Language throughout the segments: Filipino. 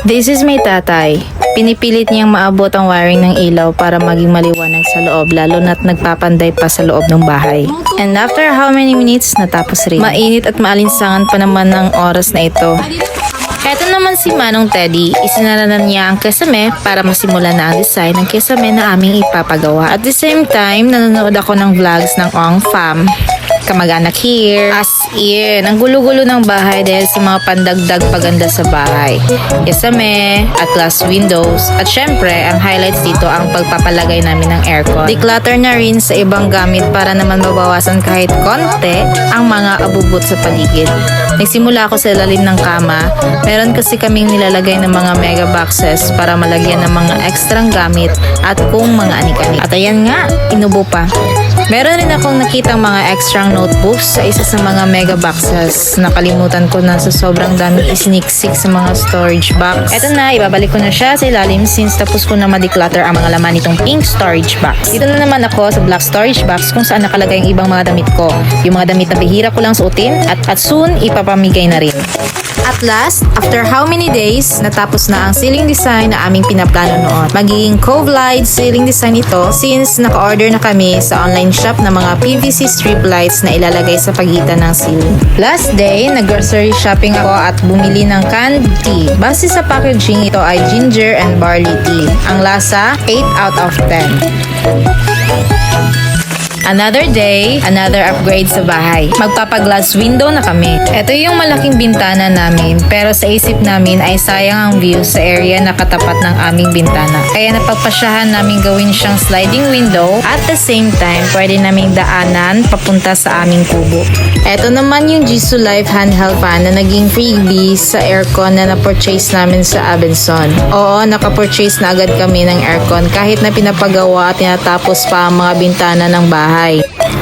This is my tatay. Pinipilit niyang maabot ang wiring ng ilaw para maging maliwanag sa loob, lalo na't nagpapanday pa sa loob ng bahay. And after how many minutes, natapos rin. Mainit at maalinsangan pa naman ng oras na ito. Heto naman si Manong Teddy, isinaralan niya ang kesame para masimulan na ang design ng kesame na aming ipapagawa. At the same time, nanonood ako ng vlogs ng Ong Fam. Kamag-anak here. As in, ang gulo-gulo ng bahay dahil sa mga pandagdag paganda sa bahay. Kesame at glass windows. At syempre, ang highlights dito ang pagpapalagay namin ng aircon. Declutter na rin sa ibang gamit para naman mabawasan kahit konti ang mga abubot sa paligid. Nagsimula ako sa ilalim ng kama. Meron kasi kaming nilalagay ng mga mega boxes para malagyan ng mga ekstrang gamit at kung mga anik-anik. At ayan nga, inubo pa. Meron rin akong nakitang mga extrang notebooks sa isa sa mga mega boxes. Nakalimutan ko na sa sobrang daming isiniksik sa mga storage box. Eto na, ibabalik ko na siya sa ilalim since tapos ko na ma-declutter ang mga laman nitong pink storage box. Dito na naman ako sa black storage box kung saan nakalagay ang ibang mga damit ko. Yung mga damit na bihira ko lang suotin at soon ipapamigay na rin. At last, after how many days, natapos na ang ceiling design na aming pinaplano noon. Magiging Cove Light ceiling design ito since naka-order na kami sa online shop ng mga PVC strip lights na ilalagay sa pagitan ng ceiling. Last day, nag-grocery shopping ako at bumili ng canned tea. Base sa packaging, ito ay ginger and barley tea. Ang lasa, 8 out of 10. Another day, another upgrade sa bahay. Magpapaglass window na kami. Ito yung malaking bintana namin, pero sa isip namin ay sayang ang view sa area na katapat ng aming bintana. Kaya napagpasyahan namin gawin siyang sliding window at the same time pwede naming daanan papunta sa aming kubo. Ito naman yung Jisoo Life handheld fan na naging freebie sa aircon na na-purchase namin sa Abenson. Oo, naka-purchase na agad kami ng aircon kahit na pinapagawa at tinatapos pa ang mga bintana ng bahay.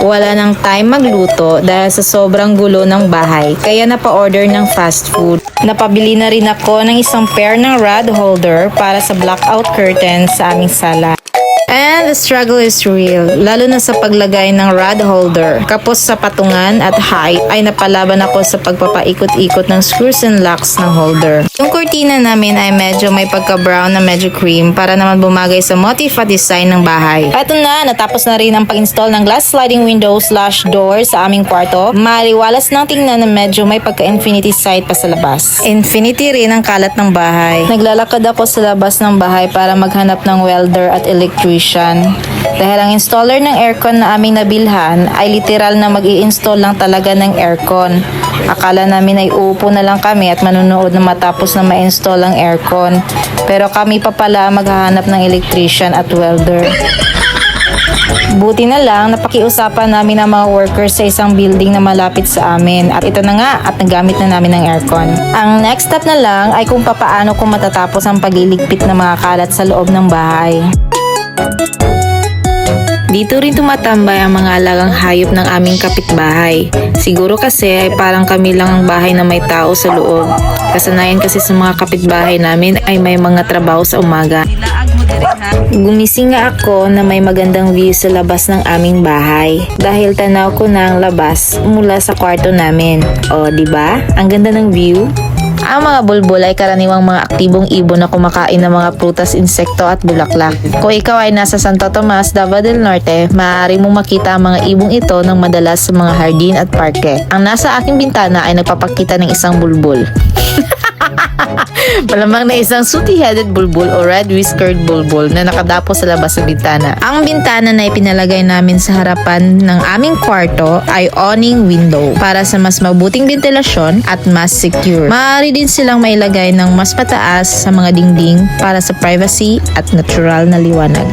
Wala nang time magluto dahil sa sobrang gulo ng bahay, kaya napa-order ng fast food. Napabili na rin ako ng isang pair ng rod holder para sa blackout curtain sa aming sala. And the struggle is real, lalo na sa paglagay ng rod holder. Kapos sa patungan at height ay napalaban ako sa pagpapaikot-ikot ng screws and locks ng holder. Yung kurtina namin ay medyo may pagka-brown na medyo cream para naman bumagay sa motif at design ng bahay. Ito na, natapos na rin ang pag-install ng glass sliding window / door sa aming kwarto. Maliwalas ng tingnan na medyo may pagka-infinity sight pa sa labas. Infinity rin ang kalat ng bahay. Naglalakad ako sa labas ng bahay para maghanap ng welder at electrician. Dahil ang installer ng aircon na aming nabilhan ay literal na mag-i-install lang talaga ng aircon. Akala namin ay uupo na lang kami at manunood na matapos na ma-install ang aircon. Pero kami pa pala maghahanap ng electrician at welder. Buti na lang, napakiusapan namin ang mga workers sa isang building na malapit sa amin. At ito na nga, at nagamit na namin ang aircon. Ang next step na lang ay kung papaano ko matatapos ang pagliligpit ng mga kalat sa loob ng bahay. Dito rin tumatambay ang mga alagang hayop ng aming kapitbahay. Siguro kasi ay parang kami lang ang bahay na may tao sa loob. Kasanayan kasi sa mga kapitbahay namin ay may mga trabaho sa umaga. Gumising nga ako na may magandang view sa labas ng aming bahay dahil tanaw ko na ang labas mula sa kwarto namin. O, di ba? Ang ganda ng view. Ang mga bulbul ay karaniwang mga aktibong ibon na kumakain ng mga prutas, insekto at bulaklak. Kung ikaw ay nasa Santo Tomas, Davao del Norte, maaari mong makita ang mga ibong ito ng madalas sa mga hardin at parke. Ang nasa aking bintana ay nagpapakita ng isang bulbul. Malamang na isang sooty-headed bulbul o red-whiskered bulbul na nakadapo sa labas sa bintana. Ang bintana na ipinalagay namin sa harapan ng aming kwarto ay awning window para sa mas mabuting ventilasyon at mas secure. Maaari din silang mailagay ng mas pataas sa mga dingding para sa privacy at natural na liwanag.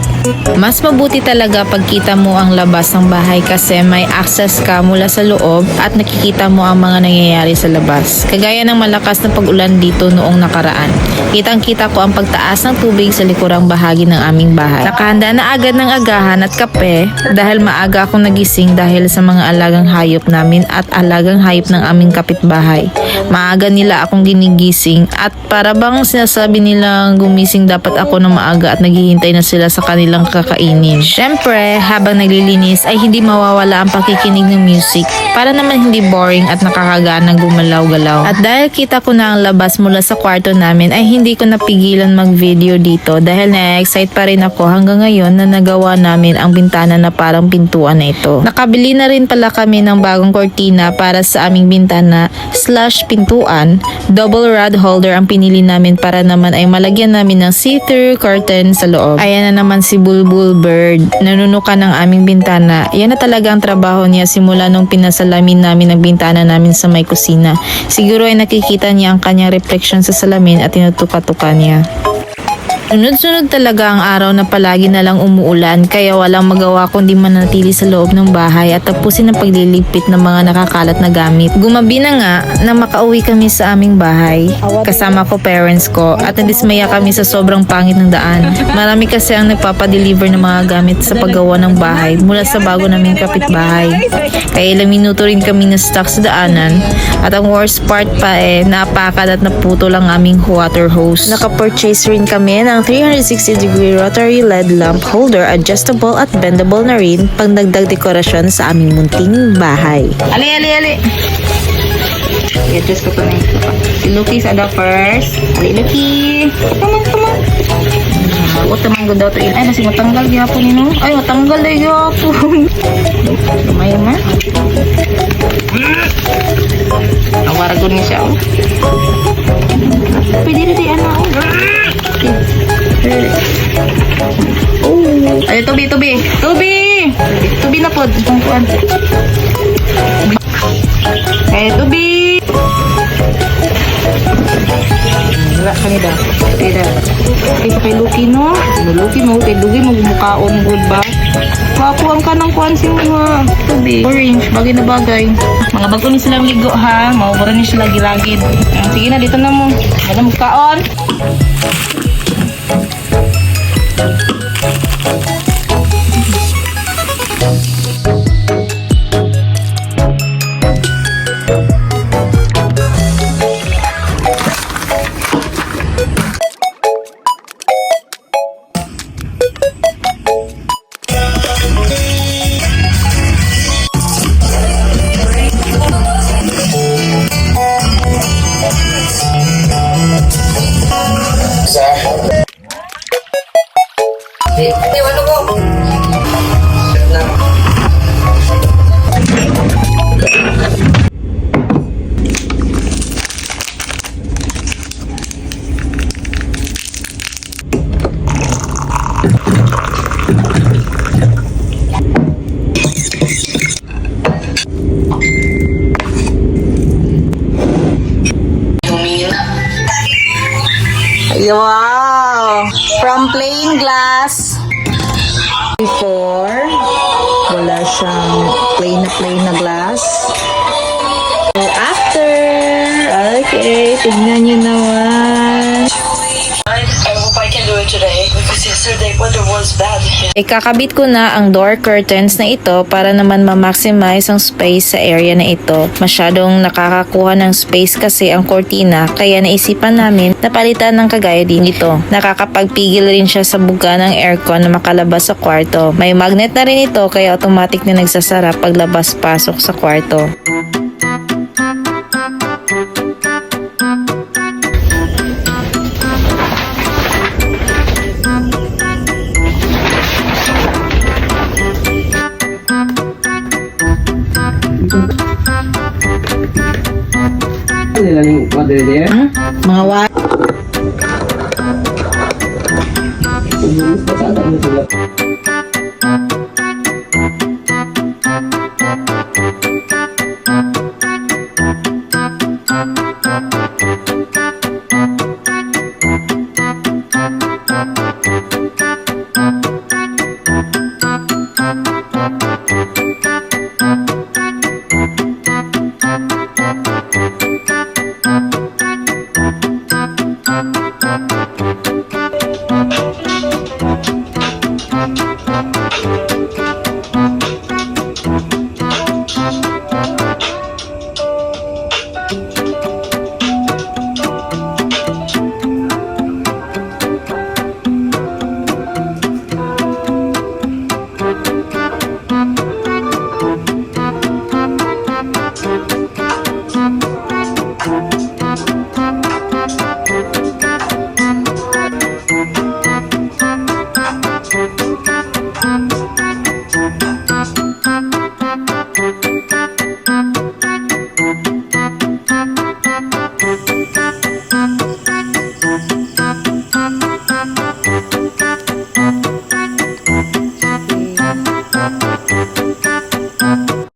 Mas mabuti talaga pagkita mo ang labas ng bahay kasi may access ka mula sa loob at nakikita mo ang mga nangyayari sa labas. Kagaya ng malakas na pag-ulan dito noong nakaraan. Kitang-kita ko ang pagtaas ng tubig sa likurang bahagi ng aming bahay. Nakahanda na agad ng agahan at kape dahil maaga akong nagising dahil sa mga alagang hayop namin at alagang hayop ng aming kapitbahay. Maaga nila akong ginigising at para bang sinasabi nilang gumising dapat ako ng maaga at naghihintay na sila sa kanilang kakainin. Syempre, habang naglilinis ay hindi mawawala ang pakikinig ng music para naman hindi boring at nakakaganang gumalaw-galaw. At dahil kita ko na ang labas mula sa kwarto namin ay hindi ko napigilan mag-video dito dahil na-excite pa rin ako hanggang ngayon na nagawa namin ang bintana na parang pintuan na ito. Nakabili na rin pala kami ng bagong kortina para sa aming bintana / pintuan. Double rod holder ang pinili namin para naman ay malagyan namin ng see-through curtain sa loob. Ayan na naman si Bulbul Bird. Nanunukan ng aming bintana. Yan na talaga ang trabaho niya simula nung pinasalamin namin ang bintana namin sa may kusina. Siguro ay nakikita niya ang kanyang reflection sa salamin at tinutuka-tuka niya. Sunod-sunod talaga ang araw na palagi na lang umuulan kaya walang magawa kundi manatili sa loob ng bahay at tapusin ang pagliligpit ng mga nakakalat na gamit. Gumabi na nga na makauwi kami sa aming bahay. Kasama ko parents ko at nadismaya kami sa sobrang pangit ng daan. Marami kasi ang nagpapadeliver ng mga gamit sa paggawa ng bahay mula sa bago naming kapitbahay. Kaya ilang minuto rin kami na-stuck sa daanan at ang worst part pa napakad at naputo lang aming water hose. Naka-purchase rin kami ng 360-degree rotary LED lamp holder, adjustable at bendable na rin pang dagdag dekorasyon sa aming munting bahay. Ali! I-adjust ko pa na ito. Si Lucky sa first. Ali, Lucky! Come on! Huwag naman ganda ito. Ay, nasi matanggal gyapon nino. Ay, matanggal na gyapon. Lumayan na. Nawarag ko niya siya. Pwede na di anak. Ay, Tubi na po. Ay, Tubi. Wala ka nila. Kaya kay Lucky, no? Lucky, no? Kay Lucky, magmukhaon. Good ba? Kakuhaan ka ng kuhan si mga Tubi. Orange, bagay na bagay. Mga bago ni silang ligo, ha? Maubara ni sila gilagid. Sige na, dito na mo. Wala magkaon. Wow! From plain glass. Before, wala siyang plain na glass. So after, okay, tignan nyo naman. I hope I can do it today because yesterday weather was bad. Ikakabit ko na ang door curtains na ito para naman ma-maximize ang space sa area na ito. Masyadong nakakakuha ng space kasi ang cortina kaya naisipan namin na palitan ng kagaya din ito. Nakakapagpigil rin siya sa buga ng aircon na makalabas sa kwarto. May magnet na rin ito kaya automatic na nagsasara paglabas-pasok sa kwarto. What are there? Mga wat. it.